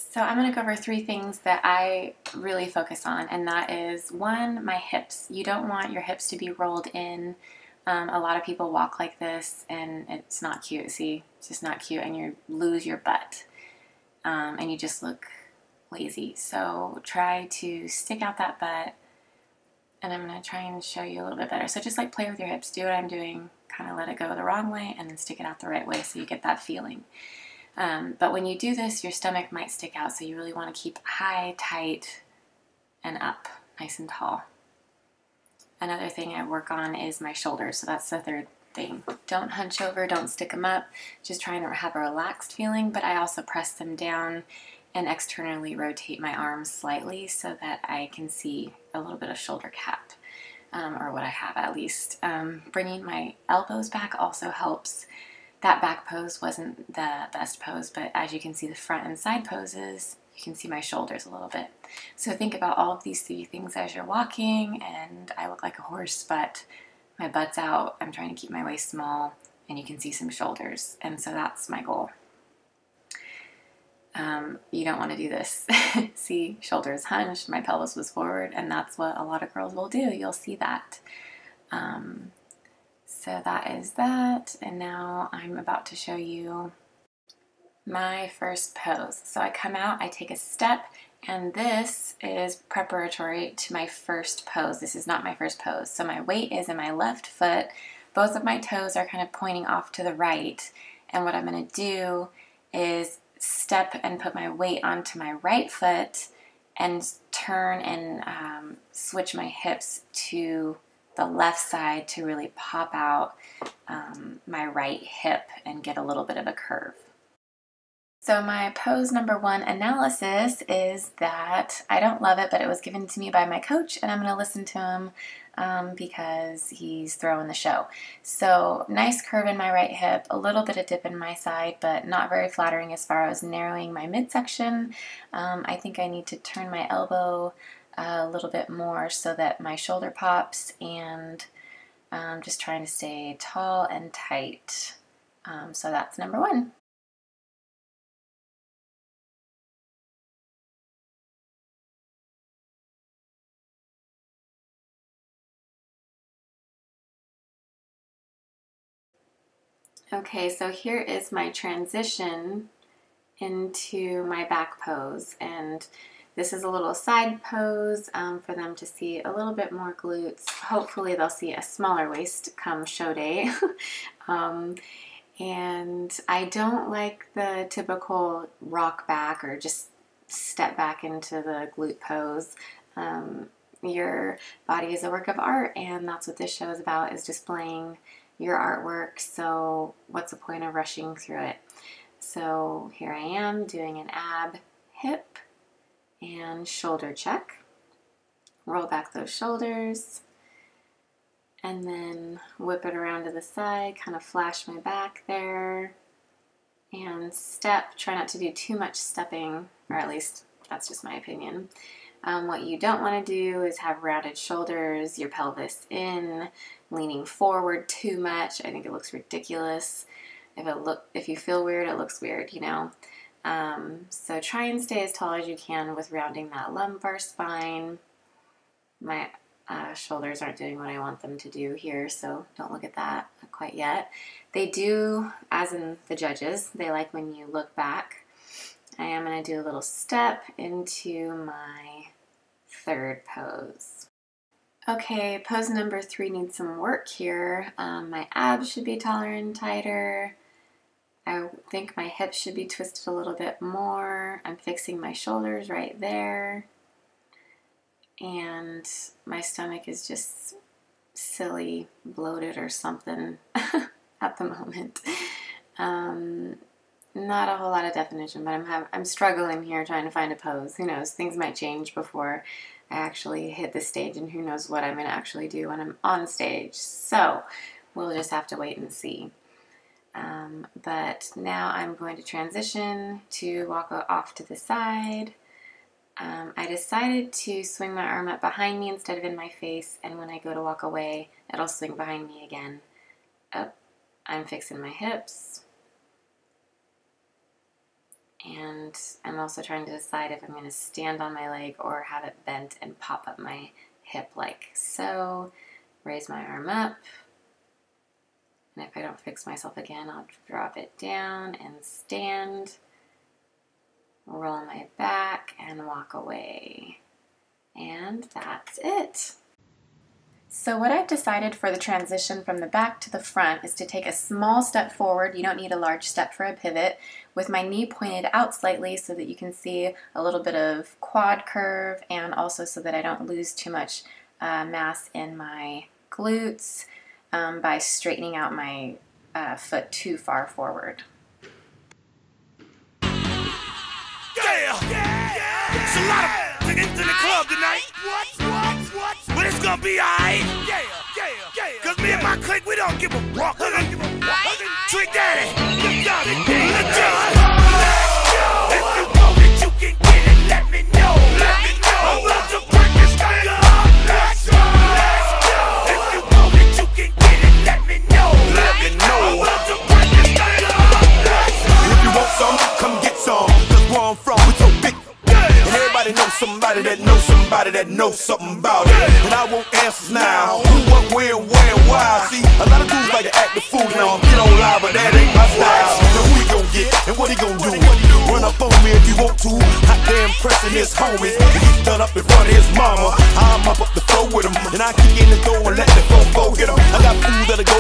So I'm going to go over three things that I really focus on, and that is one, my hips. You don't want your hips to be rolled in. A lot of people walk like this, and it's not cute. See, it's just not cute, and you lose your butt, and you just look lazy. So try to stick out that butt, and I'm going to try and show you a little bit better. So just like play with your hips, do what I'm doing, kind of let it go the wrong way, and then stick it out the right way so you get that feeling. But when you do this, your stomach might stick out, so you really want to keep high, tight, and up, nice and tall. Another thing I work on is my shoulders, so that's the third thing. Don't hunch over, don't stick them up, just trying to have a relaxed feeling, but I also press them down and externally rotate my arms slightly so that I can see a little bit of shoulder cap, or what I have at least. Bringing my elbows back also helps. That back pose wasn't the best pose, but as you can see the front and side poses, you can see my shoulders a little bit. So think about all of these three things as you're walking, and I look like a horse, but my butt's out. I'm trying to keep my waist small, and you can see some shoulders, and so that's my goal. You don't want to do this. See, shoulders hunched, my pelvis was forward, and that's what a lot of girls will do. You'll see that. So that is that, and now I'm about to show you my first pose. So I come out, I take a step, and this is preparatory to my first pose. This is not my first pose. So my weight is in my left foot. Both of my toes are kind of pointing off to the right, and what I'm going to do is step and put my weight onto my right foot and turn and switch my hips to the left side to really pop out my right hip and get a little bit of a curve. So my pose number one analysis is that I don't love it, but it was given to me by my coach, and I'm going to listen to him because he's throwing the show. So nice curve in my right hip, a little bit of dip in my side, but not very flattering as far as narrowing my midsection. I think I need to turn my elbow a little bit more so that my shoulder pops, and just trying to stay tall and tight. So that's number one. Okay, so here is my transition into my back pose, and this is a little side pose for them to see a little bit more glutes. Hopefully they'll see a smaller waist come show day. And I don't like the typical rock back or just step back into the glute pose. Your body is a work of art, and that's what this show is about, is displaying your artwork. So what's the point of rushing through it? So here I am doing an ab, hip, and shoulder check. Roll back those shoulders, and then whip it around to the side, kind of flash my back there, and step. Try not to do too much stepping, or at least that's just my opinion. What you don't want to do is have rounded shoulders, your pelvis in, leaning forward too much. I think it looks ridiculous. If you feel weird, it looks weird, you know. So try and stay as tall as you can with rounding that lumbar spine. My shoulders aren't doing what I want them to do here, so don't look at that quite yet. They do, as in the judges, they like when you look back. I am going to do a little step into my third pose. Okay, pose number three needs some work here. My abs should be taller and tighter. I think my hips should be twisted a little bit more. I'm fixing my shoulders right there. And my stomach is just silly, bloated or something at the moment. Not a whole lot of definition, but I'm struggling here trying to find a pose. Who knows? Things might change before I actually hit the stage, and who knows what I'm going to actually do when I'm on stage. So we'll just have to wait and see. But now I'm going to transition to walk off to the side. I decided to swing my arm up behind me instead of in my face, and when I go to walk away, it'll swing behind me again. Up, I'm fixing my hips. And I'm also trying to decide if I'm going to stand on my leg or have it bent and pop up my hip like so. Raise my arm up. And if I don't fix myself again, I'll drop it down and stand. Roll my back and walk away. And that's it. So what I've decided for the transition from the back to the front is to take a small step forward. You don't need a large step for a pivot, with my knee pointed out slightly so that you can see a little bit of quad curve, and also so that I don't lose too much mass in my glutes by straightening out my foot too far forward. It's a lot of niggas in the club tonight. But it's gonna be alright. Cause me and my clique, we don't give a fuck. Tweek daddy. Let's go. If you know that you can get it, let me know. I'm about to break this thing up. Let's go. If you know that you can get it, let me know. I'm about to break this thing up. If you want some, come get some. Cause where I'm from, we so big. And everybody knows somebody that knows somebody that knows something about it. And I want answers now. Who, what, where, and why. See, a lot of dudes like to act the fool now. Get on live, but that ain't my style. So who he gon' get and what he gon' do? Run up on me if you want to. Hot damn pressing his homies. He's done up in front of his mama. I'm up the floor with him. And I kick in the door and let the fofo get him. I got food that'll go